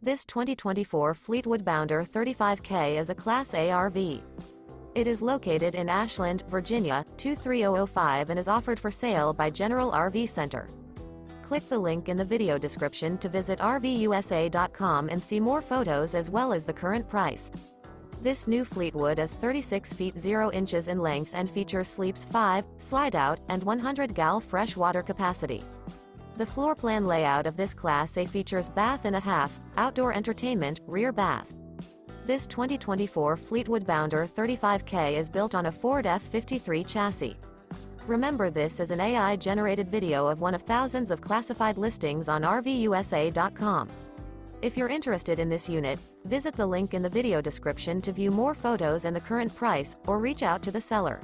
This 2024 Fleetwood Bounder 35K is a Class A RV. It is located in Ashland, Virginia, 23005 and is offered for sale by General RV Center. Click the link in the video description to visit RVUSA.com and see more photos as well as the current price. This new Fleetwood is 36 feet 0 inches in length and features Sleeps 5, Slideout, and 100 gal fresh water capacity. The floor plan layout of this Class A features bath and a half, outdoor entertainment, rear bath. This 2024 Fleetwood Bounder 35K is built on a Ford F-53 chassis. Remember, this is an AI-generated video of one of thousands of classified listings on RVUSA.com. If you're interested in this unit, visit the link in the video description to view more photos and the current price, or reach out to the seller.